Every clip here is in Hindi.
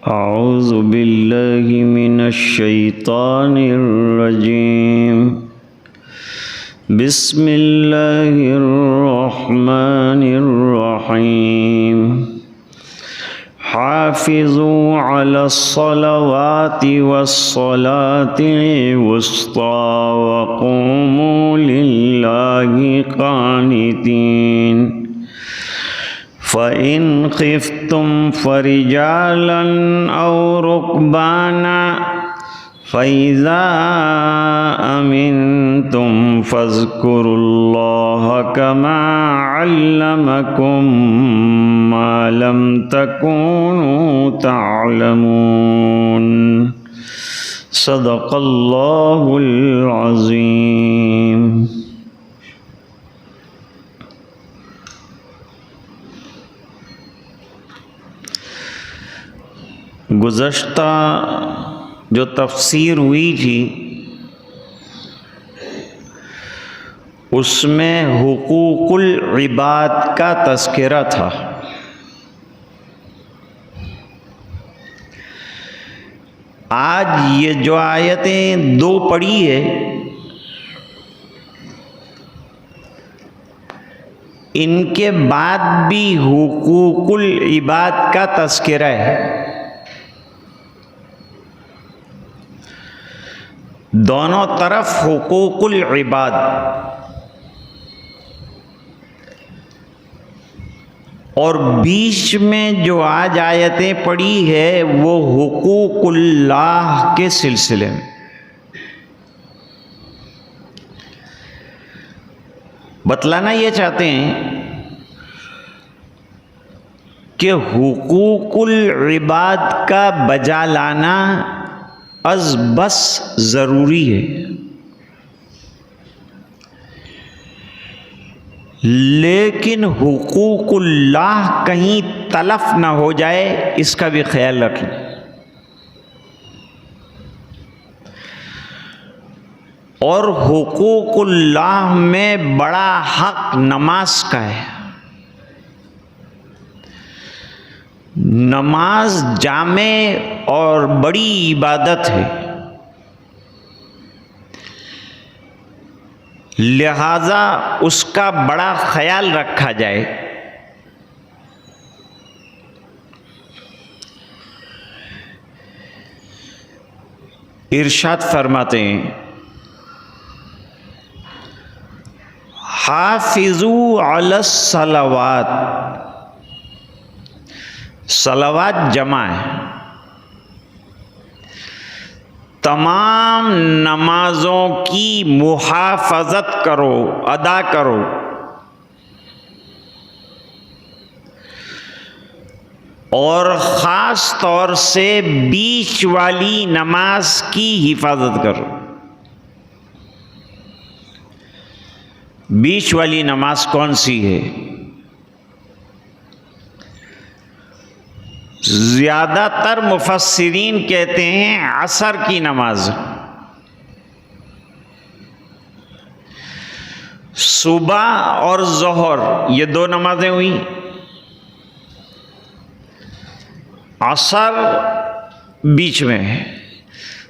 अऊज़ु बिल्लाहि मिनश्शैतानिर्रजीम। बिस्मिल्लाहिर्रहमानिर्रहीम। हाफ़िज़ू अलस्सलावाति वस्सलातिल वुस्ता वक़ूमू लिल्लाहि क़ानितीन। फ़इन ख़िफ़्तुम फ़रिजालन औ रुकबाना फ़इज़ा अमिनतुम फ़ज़्कुरुल्लाह कमा अल्लमकुम मा लम तकूनू तअलमून। सदक़ल्लाहुल अज़ीम। गुज़श्ता जो तफ़सीर हुई थी उसमें हुकूकुल इबाद का तज़किरा था। आज ये जो आयतें दो पढ़ी है इनके बाद भी हुकूकुल इबाद का तज़किरा है। दोनों तरफ हुकूकुल इबाद और बीच में जो आज आयतें पढ़ी है वो हुकूकुल्लाह के सिलसिले में। बतलाना ये चाहते हैं कि हुकूकुल इबाद का बजा लाना अज बस ज़रूरी है, लेकिन हुकूकुल्लाह कहीं तलफ ना हो जाए इसका भी ख्याल रखें। और हुकूकुल्लाह में बड़ा हक नमाज का है। नमाज जामे और बड़ी इबादत है, लिहाजा उसका बड़ा ख्याल रखा जाए। इरशाद फरमाते हैं हाफिजू अलस सलावात। सलावात जमा है, तमाम नमाजों की मुहाफ़ज़त करो, अदा करो। और ख़ास तौर से बीच वाली नमाज की हिफाजत करो। बीच वाली नमाज कौन सी है? ज़्यादातर मुफस्सिरीन कहते हैं असर की नमाज। सुबह और ज़ोहर ये दो नमाजें हुई, असर बीच में है,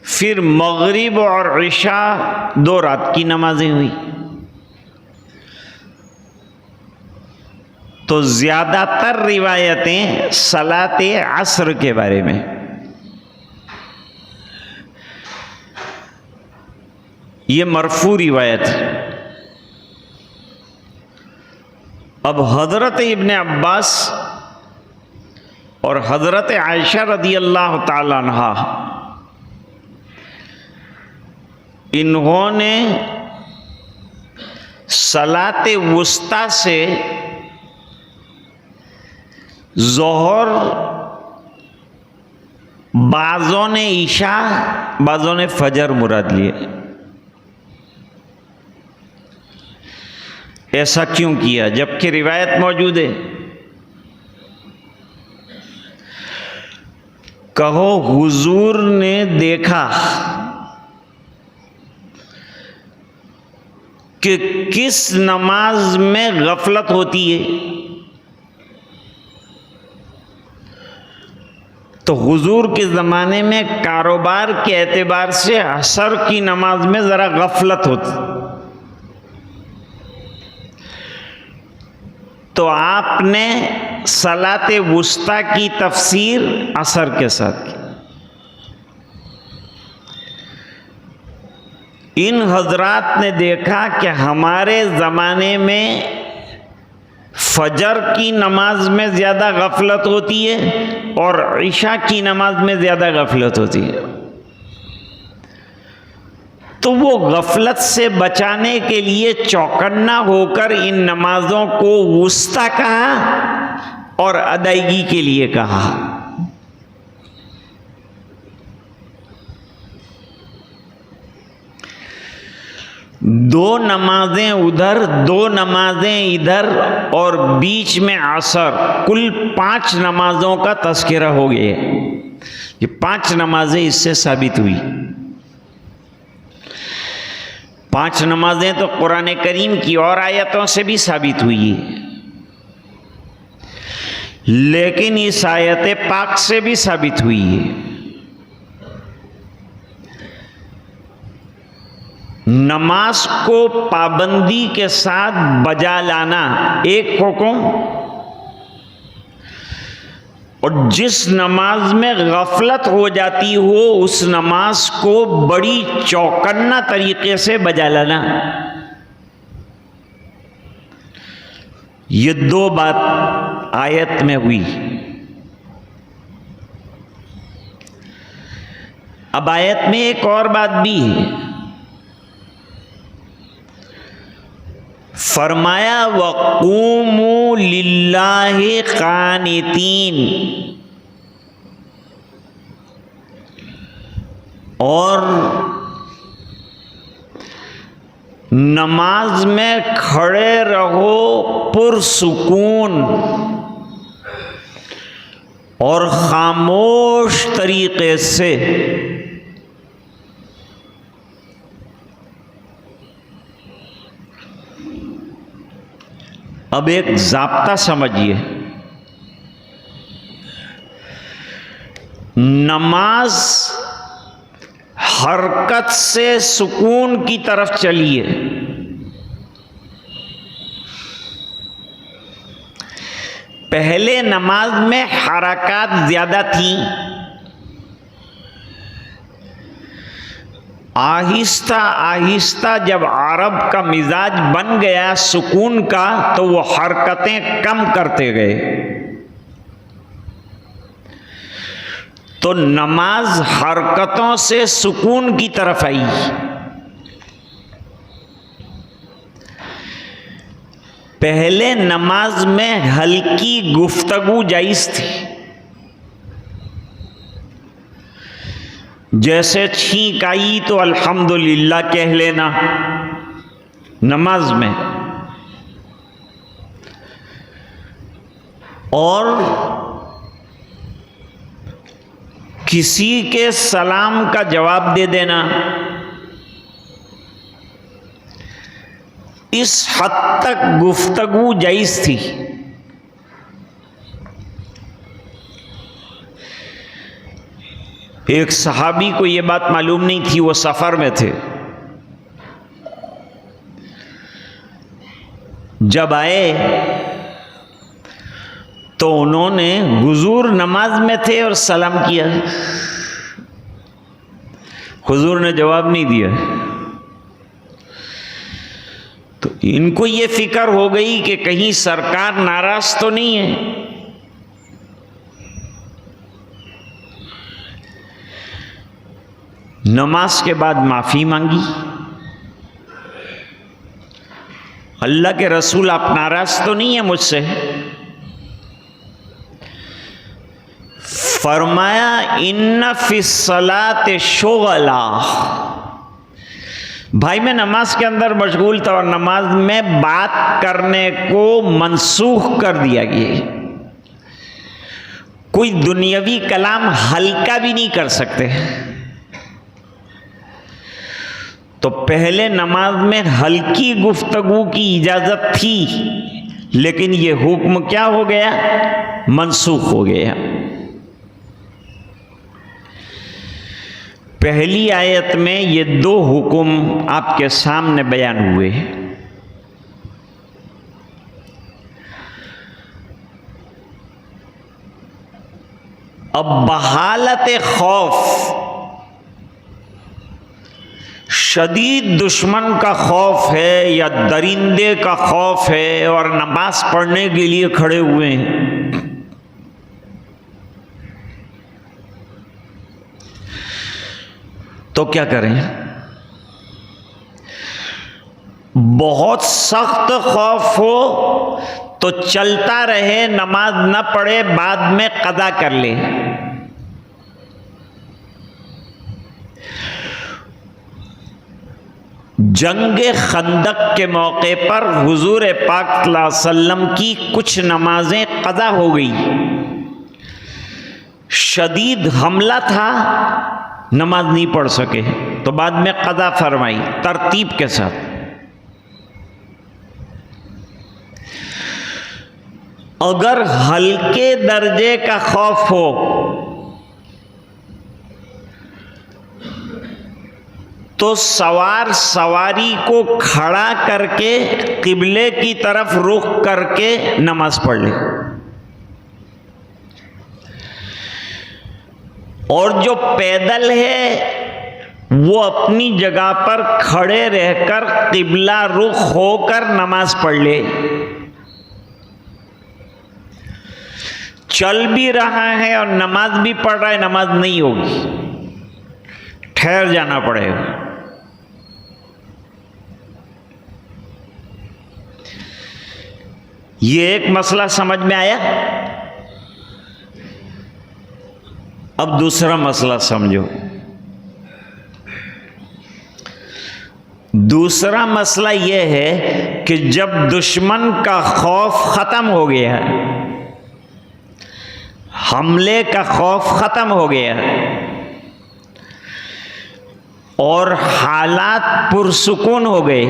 फिर मगरिब और इशा दो रात की नमाजें हुई। तो ज़्यादातर रिवायतें सलाते असर के बारे में। ये मरफू रिवायत है। अब हज़रत इब्ने अब्बास और हज़रत आयशा रदी अल्लाह ताला अन्हा इन्होंने सलाते वुस्ता से ज़ोहर, बाज़ों ने ईशा, बाज़ों ने फजर मुराद लिए। ऐसा क्यों किया जबकि रिवायत मौजूद है? कहो हुजूर ने देखा कि किस नमाज में गफलत होती है तो हुजूर के ज़माने में कारोबार के एतबार से असर की नमाज में ज़रा गफलत होती, तो आपने सलाते वुस्ता की तफसीर असर के साथ की। इन हजरात ने देखा कि हमारे ज़माने में फजर की नमाज में ज़्यादा गफलत होती है और इशा की नमाज में ज़्यादा गफलत होती है, तो वो गफलत से बचाने के लिए चौकन्ना होकर इन नमाजों को वुस्ता कहा और अदायगी के लिए कहा। दो नमाजें उधर, दो नमाजें इधर और बीच में असर, कुल 5 नमाजों का तस्करा हो गया। ये 5 नमाजें इससे साबित हुई। 5 नमाजें तो कुरान करीम की और आयतों से भी साबित हुई है, लेकिन इस आयत पाक से भी साबित हुई है। नमाज को पाबंदी के साथ बजा लाना एक हुक्म, और जिस नमाज में गफलत हो जाती हो उस नमाज को बड़ी चौकन्ना तरीके से बजा लाना, ये 2 बात आयत में हुई। अब आयत में एक और बात भी है, फरमाया वक़ूमू लिल्लाहि क़ानितीन, और नमाज में खड़े रहो पुरसुकून और खामोश तरीके से। अब एक ज़ाब्ता समझिए, नमाज हरकत से सुकून की तरफ चलिए। पहले नमाज में हरकत ज़्यादा थी, आहिस्ता आहिस्ता जब अरब का मिजाज बन गया सुकून का, तो वो हरकतें कम करते गए, तो नमाज हरकतों से सुकून की तरफ आई। पहले नमाज में हल्की गुफ्तगू जायज़ थी, जैसे छींक आई तो अल्हम्दुलिल्लाह कह लेना नमाज में, और किसी के सलाम का जवाब दे देना। इस हद तक गुफ्तगू जायज़ थी। एक सहाबी को यह बात मालूम नहीं थी, वो सफ़र में थे। जब आए तो उन्होंने, हुजूर नमाज में थे और सलाम किया, हुजूर ने जवाब नहीं दिया। तो इनको ये फिक्र हो गई कि कहीं सरकार नाराज तो नहीं है। नमाज के बाद माफ़ी मांगी, अल्लाह के रसूल आप नाराज तो नहीं है मुझसे? फरमाया इन्ना फिस्सलात शुगला, भाई मैं नमाज के अंदर मशगूल था और नमाज में बात करने को मनसूख कर दिया गया। कोई दुनियावी कलाम हल्का भी नहीं कर सकते। तो पहले नमाज में हल्की गुफ्तगू की इजाज़त थी, लेकिन ये हुक्म क्या हो गया? मनसूख हो गया। पहली आयत में ये दो हुक्म आपके सामने बयान हुए। अब बहालत खौफ, शदीद दुश्मन का खौफ है या दरिंदे का खौफ है और नमाज पढ़ने के लिए खड़े हुए हैं, तो क्या करें? बहुत सख्त खौफ हो तो चलता रहे, नमाज न पढ़े, बाद में कदा कर ले। जंगे खंदक के मौके पर हुजूर पाक सल्लल्लाहु अलैहि वसल्लम की कुछ नमाजें कदा हो गई। शदीद हमला था, नमाज नहीं पढ़ सके, तो बाद में कदा फरमाई तरतीब के साथ। अगर हल्के दर्जे का खौफ हो तो सवार सवारी को खड़ा करके किबले की तरफ रुख करके नमाज पढ़ ले, और जो पैदल है वो अपनी जगह पर खड़े रहकर किबला रुख होकर नमाज पढ़ ले। चल भी रहा है और नमाज भी पढ़ रहा है, नमाज नहीं होगी, ठहर जाना पड़ेगा। ये एक मसला समझ में आया। अब दूसरा मसला समझो। दूसरा मसला यह है कि जब दुश्मन का खौफ खत्म हो गया, हमले का खौफ खत्म हो गया और हालात पुरसुकून हो गए,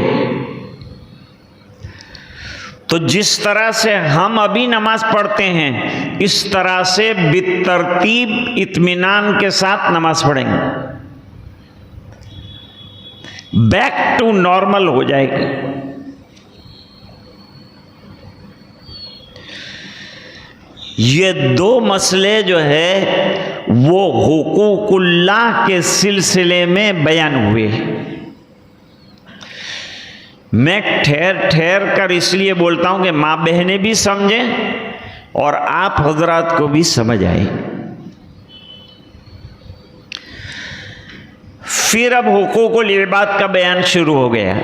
तो जिस तरह से हम अभी नमाज पढ़ते हैं इस तरह से बितरतीब इत्मीनान के साथ नमाज पढ़ेंगे, बैक टू नॉर्मल हो जाएगी। ये दो मसले जो है वो हुकूकुल्लाह के सिलसिले में बयान हुए। मैं ठहर ठहर कर इसलिए बोलता हूं कि माँ बहनें भी समझें और आप हजरात को भी समझ आए। फिर अब हुकूकुल इबाद का बयान शुरू हो गया।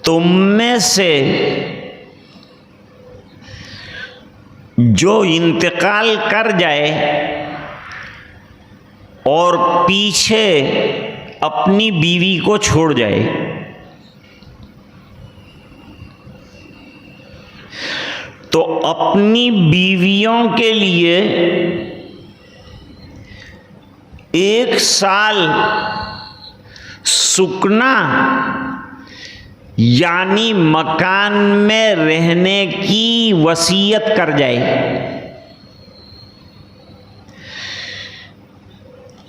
तुम में से जो इंतकाल कर जाए और पीछे अपनी बीवी को छोड़ जाए, तो अपनी बीवियों के लिए 1 साल सुकना यानी मकान में रहने की वसीयत कर जाए।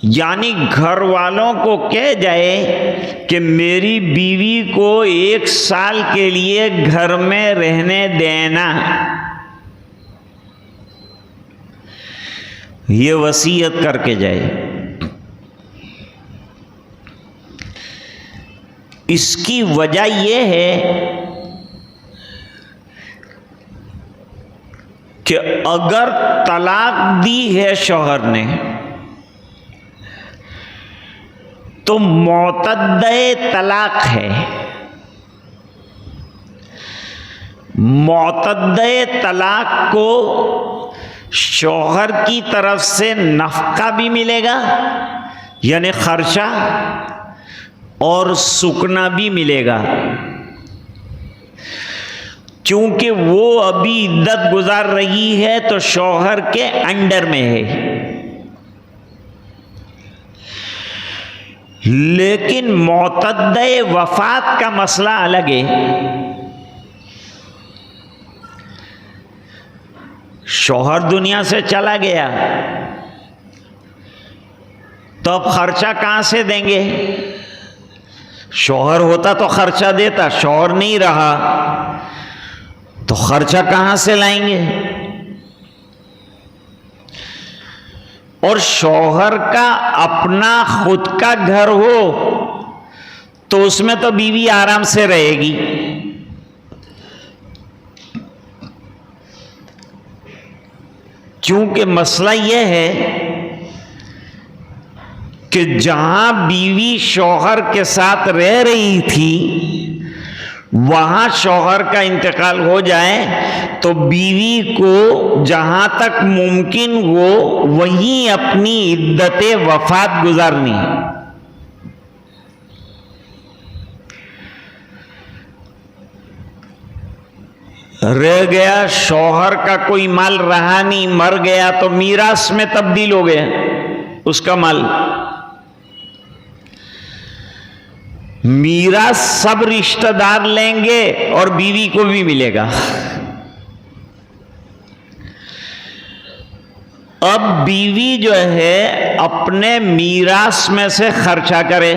यानी घर वालों को कह जाए कि मेरी बीवी को 1 साल के लिए घर में रहने देना, ये वसीयत करके जाए। इसकी वजह यह है कि अगर तलाक दी है शौहर ने तो मुतद्दे तलाक है। मुतद्दे तलाक को शौहर की तरफ से नफका भी मिलेगा यानी खर्चा, और सुकना भी मिलेगा, क्योंकि वो अभी इद्दत गुजार रही है तो शौहर के अंडर में है। लेकिन मुतद्दे वफात का मसला अलग है। शौहर दुनिया से चला गया तो अब खर्चा कहां से देंगे? शौहर होता तो खर्चा देता, शौहर नहीं रहा तो खर्चा कहां से लाएंगे? और शौहर का अपना खुद का घर हो तो उसमें तो बीवी आराम से रहेगी, क्योंकि मसला यह है कि जहां बीवी शौहर के साथ रह रही थी वहां शौहर का इंतकाल हो जाए तो बीवी को जहां तक मुमकिन हो वहीं अपनी इद्दते वफात गुजारनी है। रह गया शौहर का कोई माल रहा नहीं, मर गया तो मीरास में तब्दील हो गया उसका माल। मीरास सब रिश्तेदार लेंगे और बीवी को भी मिलेगा। अब बीवी जो है अपने मीरास में से खर्चा करे।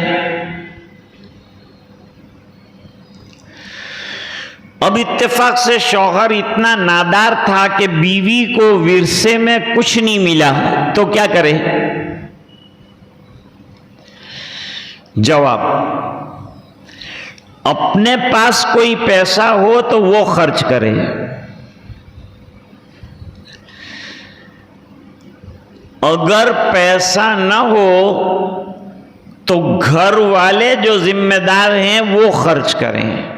अब इत्तेफाक से शौहर इतना नादार था कि बीवी को विरसे में कुछ नहीं मिला तो क्या करे? जवाब, अपने पास कोई पैसा हो तो वो खर्च करे। अगर पैसा न हो तो घर वाले जो जिम्मेदार हैं वो खर्च करें।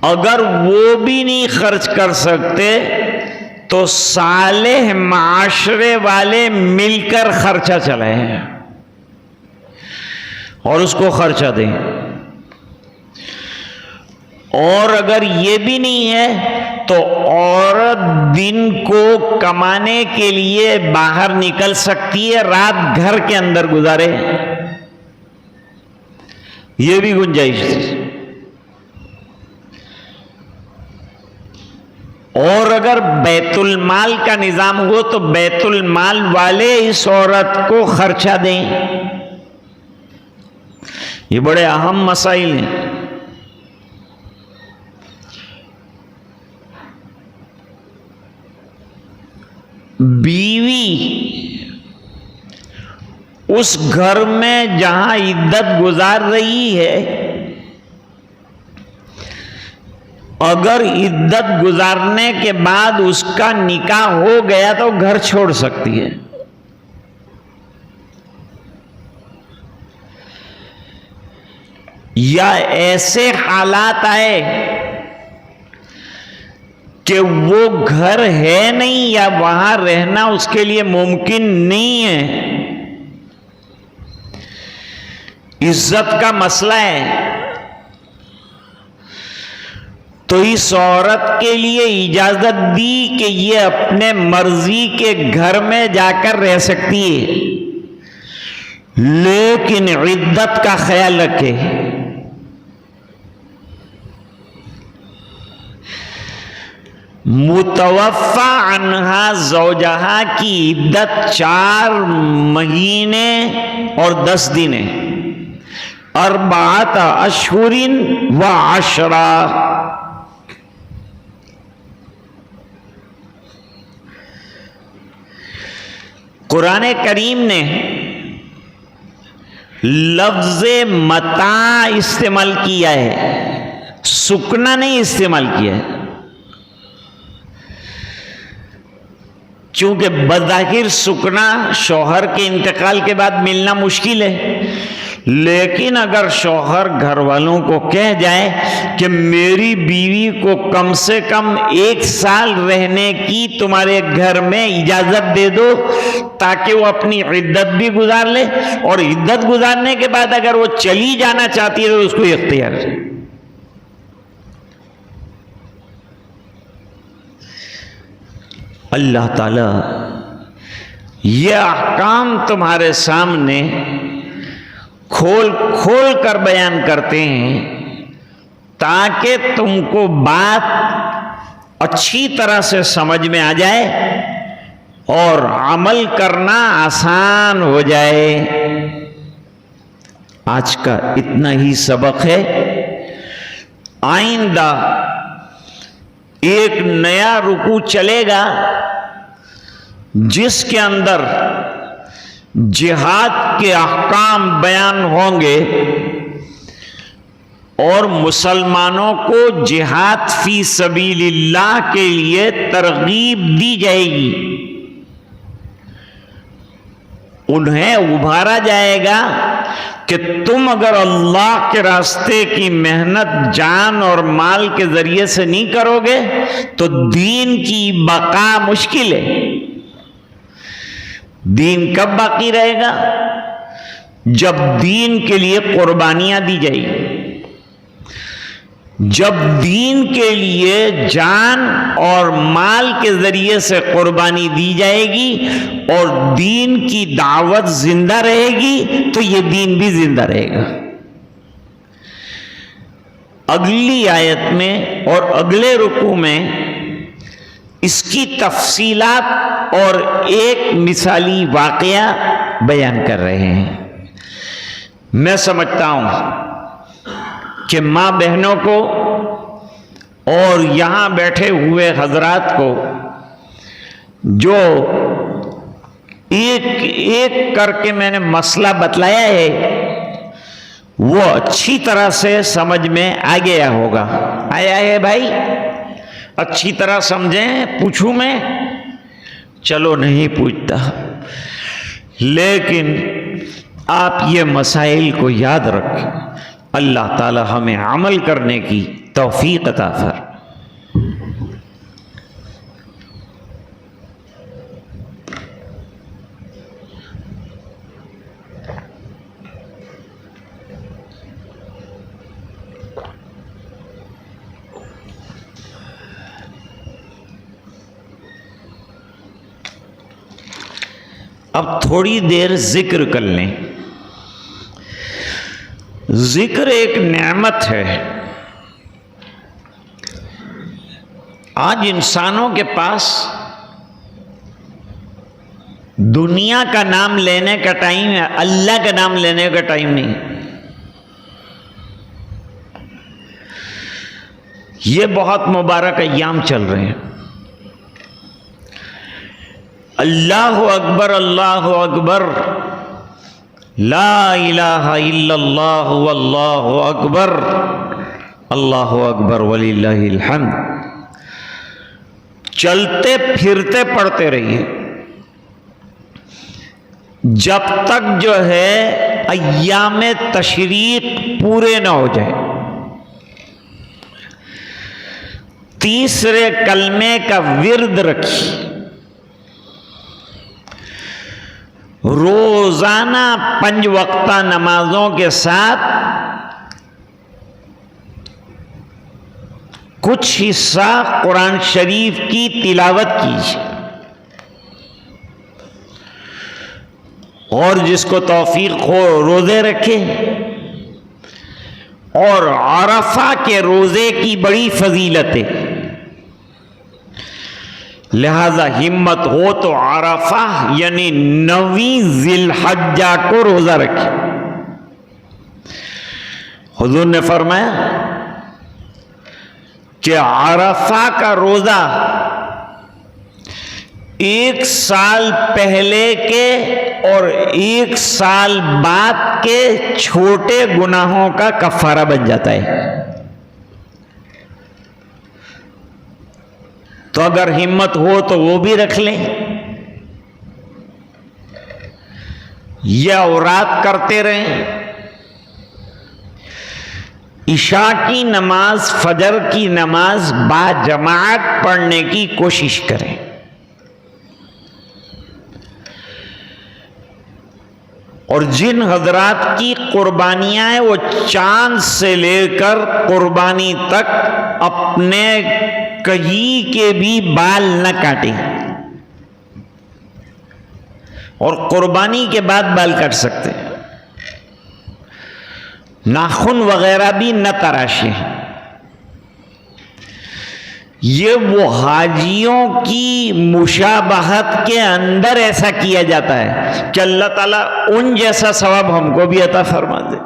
अगर वो भी नहीं खर्च कर सकते तो सालेह माशरे वाले मिलकर खर्चा चलाएं और उसको खर्चा दें। और अगर ये भी नहीं है तो औरत दिन को कमाने के लिए बाहर निकल सकती है, रात घर के अंदर गुजारे, ये भी गुंजाइश है। और अगर बैतुल माल का निजाम हो तो बैतुल माल वाले इस औरत को खर्चा दें। ये बड़े अहम मसाइल हैं। बीवी उस घर में जहां इद्दत गुजार रही है, अगर इद्दत गुजारने के बाद उसका निकाह हो गया तो घर छोड़ सकती है। या ऐसे हालात आए कि वो घर है नहीं या वहां रहना उसके लिए मुमकिन नहीं है, इज्जत का मसला है, तो इस औरत के लिए इजाजत दी कि ये अपने मर्जी के घर में जाकर रह सकती है, लेकिन इद्दत का ख्याल रखे। मुतवफ़ा अन्हा ज़ौजहा की इद्दत 4 महीने और 10 दिन है, 4 अशहुरिन व 10। कुरान करीम ने लफ्ज़ मता इस्तेमाल किया है, सुकना नहीं इस्तेमाल किया है, चूंकि बज़ाहिर सुकना शौहर के इंतकाल के बाद मिलना मुश्किल है। लेकिन अगर शौहर घर वालों को कह जाए कि मेरी बीवी को कम से कम 1 साल रहने की तुम्हारे घर में इजाजत दे दो ताकि वो अपनी इद्दत भी गुजार ले, और इद्दत गुजारने के बाद अगर वो चली जाना चाहती है तो उसको इख्तियार है। अल्लाह ताला ये अहकाम तुम्हारे सामने खोल खोल कर बयान करते हैं ताकि तुमको बात अच्छी तरह से समझ में आ जाए और अमल करना आसान हो जाए। आज का इतना ही सबक है। आइंदा एक नया रुकू चलेगा जिसके अंदर जिहाद के अहकाम बयान होंगे और मुसलमानों को जिहाद फी सबीलिल्लाह के लिए तरगीब दी जाएगी। उन्हें उभारा जाएगा कि तुम अगर अल्लाह के रास्ते की मेहनत जान और माल के जरिए से नहीं करोगे तो दीन की बका मुश्किल है। दीन कब बाकी रहेगा? जब दीन के लिए कुर्बानियां दी जाएगी, जब दीन के लिए जान और माल के जरिए से कुर्बानी दी जाएगी और दीन की दावत जिंदा रहेगी तो ये दीन भी जिंदा रहेगा। अगली आयत में और अगले रुकू में इसकी तफसीलात और एक मिसाली वाकया बयान कर रहे हैं। मैं समझता हूं कि माँ बहनों को और यहां बैठे हुए हजरात को जो एक एक करके मैंने मसला बतलाया है वो अच्छी तरह से समझ में आ गया होगा। आया है भाई? अच्छी तरह समझें? पूछूं मैं? चलो नहीं पूछता, लेकिन आप ये मसाइल को याद रखें। अल्लाह ताला हमें अमल करने की तौफीक अता फर। अब थोड़ी देर जिक्र कर लें। जिक्र एक नेमत है। आज इंसानों के पास दुनिया का नाम लेने का टाइम है, अल्लाह का नाम लेने का टाइम नहीं। ये बहुत मुबारक अय्याम चल रहे हैं। अल्लाह अकबर, अल्लाह अकबर, ला इलाहा इल्लल्लाह वल्लाहु अकबर, अल्लाहु अकबर वलिल्लाहिल हम्द। चलते फिरते पढ़ते रहिए जब तक जो है अय्यामे तशरीक पूरे ना हो जाए। तीसरे कलमे का विर्द रखिए। रोजाना 5 वक्ता नमाजों के साथ कुछ हिस्सा कुरान शरीफ की तिलावत कीजिए और जिसको तौफीक हो रोजे रखे। और अरफा के रोजे की बड़ी फजीलत है, लिहाजा हिम्मत हो तो अरफा यानी 9वीं जिलहज्जा को रोजा रखे। हुजूर ने फरमाया कि अरफा का रोजा 1 साल पहले के और 1 साल बाद के छोटे गुनाहों का कफारा बन जाता है। तो अगर हिम्मत हो तो वो भी रख लें। या औरात करते रहें। इशा की नमाज, फजर की नमाज बाजमात पढ़ने की कोशिश करें। और जिन हजरात की कुर्बानियां हैं वो चांद से लेकर कुर्बानी तक अपने कहीं के भी बाल न काटें और कुर्बानी के बाद बाल काट सकते हैं। नाखून वगैरह भी न तराशें। ये वो हाजियों की मुशाबहत के अंदर ऐसा किया जाता है कि अल्लाह ताला उन जैसा सवाब हमको भी अता फरमा दे।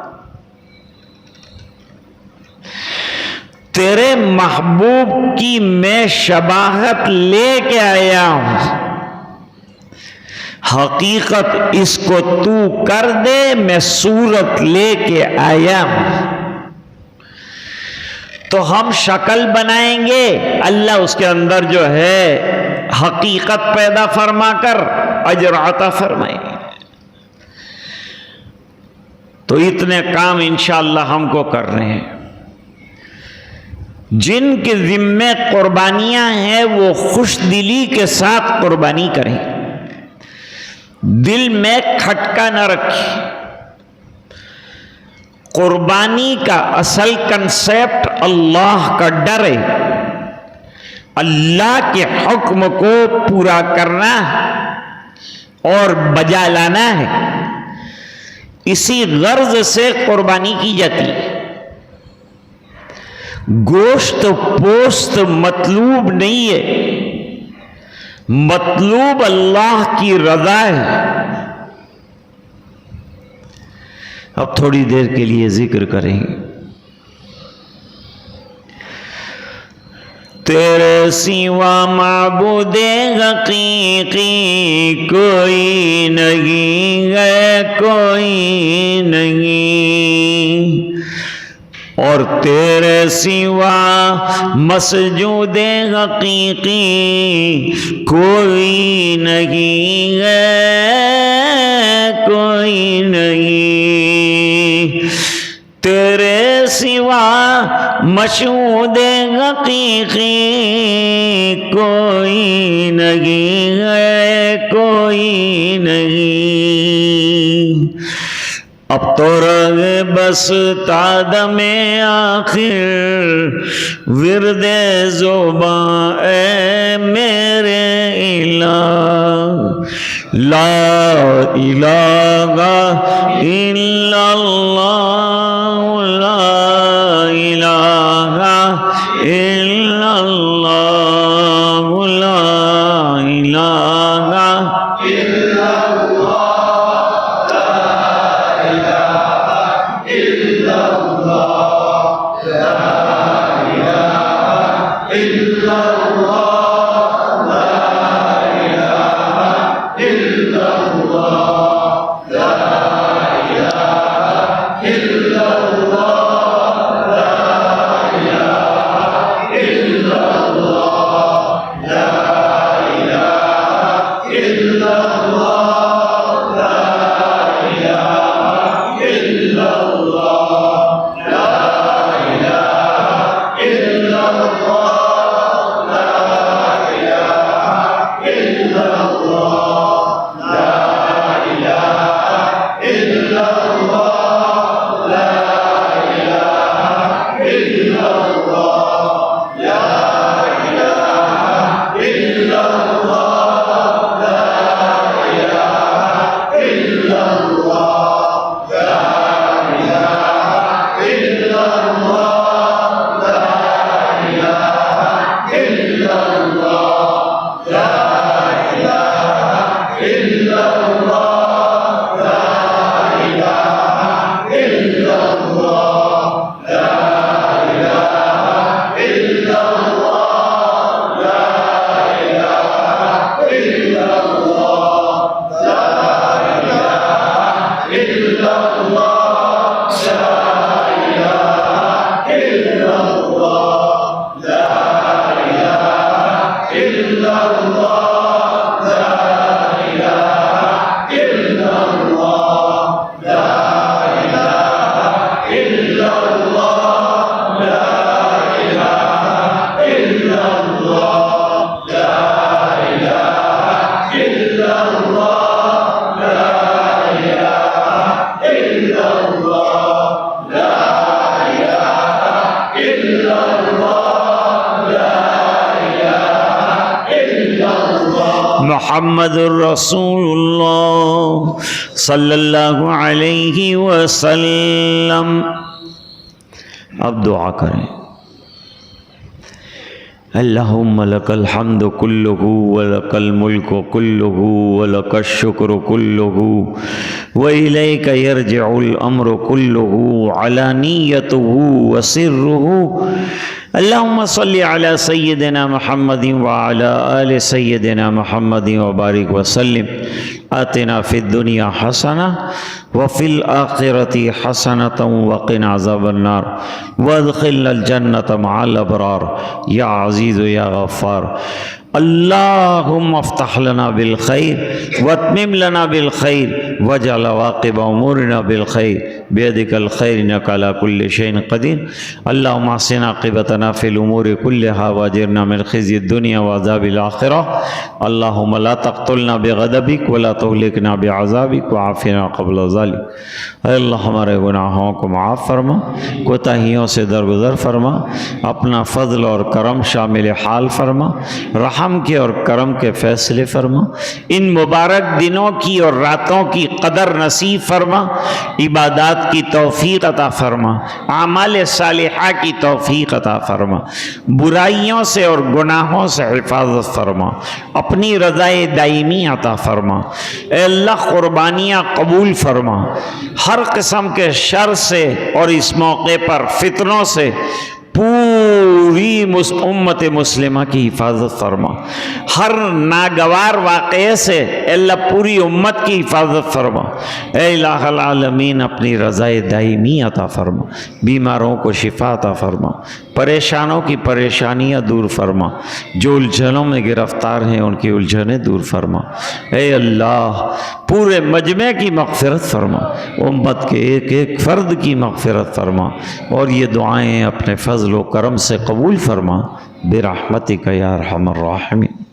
तेरे महबूब की मैं शबाहत लेके आया हूं, हकीकत इसको तू कर दे, मैं सूरत लेके आया हूं। तो हम शक्ल बनाएंगे, अल्लाह उसके अंदर जो है हकीकत पैदा फरमा कर अजर अता फरमाएंगे। तो इतने काम इंशाअल्लाह हमको करने हैं। जिनके जिम्मे कुर्बानियां हैं वो खुश दिली के साथ कुर्बानी करें, दिल में खटका न रखें। कुर्बानी का असल कंसेप्ट अल्लाह का डर है, अल्लाह के हुक्म को पूरा करना और बजा लाना है। इसी गर्ज से कुर्बानी की जाती है। गोश्त पोस्त मतलूब नहीं है, मतलूब अल्लाह की रज़ा है। अब थोड़ी देर के लिए जिक्र करेंगे। तेरे सिवा माबूदे हकीकी कोई नहीं है, कोई नहीं, और तेरे सिवा मसजूदे हकीकी कोई नहीं है, कोई नहीं। तेरे सिवा मशहूदे हकीकी कोई नहीं है, कोई नहीं। अब तो रहे बस तादमे आखिर विरदे ज़ुबां ए मेरे इलाह, ला इलाहा इल्लल्लाह, ला इलाहा इल्लल्लाह, ला इलाहा इल्लल्लाह। मुहम्मदुर रसूलुल्लाह सल्लल्लाहु अलैहि वसल्लम। अब दुआ करें। अल्लाहुम्मा लकल हम्दु कुल्लुहु व लकल मुल्कु कुल्लुहु व लकश शुक्र कुल्लुहु व इलैका यरजिउल अम्रु कुल्लुहु अलानियतुहु व सिर्रुहु। अल्लाहुम्मा सल्लि अला सय्यिदिना मुहम्मदिन व अला आलि सय्यिदिना मुहम्मदिन व बारिक व सल्लिम। आतिना फिद दुनिया हसना व फिल आखिरति हसनतन व क़िना अज़ाबन्नार वअदख़िलनल जन्नत मअल अबरार या अज़ीज़ या गफ़्फ़ार। अल्लाहुम्मा अफ़्तह लना बिल खैर वत्मिम लना बिल खैर वजअल अवाक़िब उमूरिना बिल खैर बियदिकल खैर इन्नका अला कुल्लि शैइन क़दीर। अल्लाहुम्मा अहसिन आक़िबतना फ़िल उमूरि कुल्लिहा वअजिरना मिन ख़िज़्यि दुनिया व अज़ाबिल आख़िरह। अल्लाहुम्मा ला तक़्तुलना बिग़ज़बिक व ला तुहलिकना बिअज़ाबिक व आफ़िना क़ब्ल ज़ालिक। अल्लाह हमारे गुनाहों को माफ़ फरमा, कोताहियों से दरगुज़र फरमा, अपना फ़ज़ल और करम शामिल हाल फरमा, रहम के और करम के फ़ैसले फरमा। इन मुबारक दिनों की और रातों की कदर नसीब फरमा, इबादात की तौफ़ीक़ अता फरमा, आमाल सालिहा की तौफ़ीक़ अता फरमा, बुराइयों से और गुनाहों से हिफाजत फरमा, अपनी रज़ाए दायमी अता फरमा। ए अल्लाह क़ुरबानियाँ कबूल फरमा, हर किस्म के शर से और इस मौके पर फितनों से पूरी उम्मत मुस्लिमा की हिफाजत फरमा, हर नागवार वाक़े से अल्लाह पूरी उम्मत की हिफाजत फरमा। ए इलाहुल आलमीन अपनी रज़ाए दायमी अता फरमा, बीमारों को शिफा अता फरमा, परेशानों की परेशानियाँ दूर फरमा, जो उलझनों में गिरफ्तार हैं उनकी उलझनें दूर फरमा। ए अल्लाह पूरे मजमे की मग़फ़िरत फरमा, उम्मत के एक एक फ़र्द की मग़फ़िरत फरमा और ये दुआएँ अपने फ़ज़ल व करम से कबूल फरमा बिरहमतिका या अरहमर राहिमीन।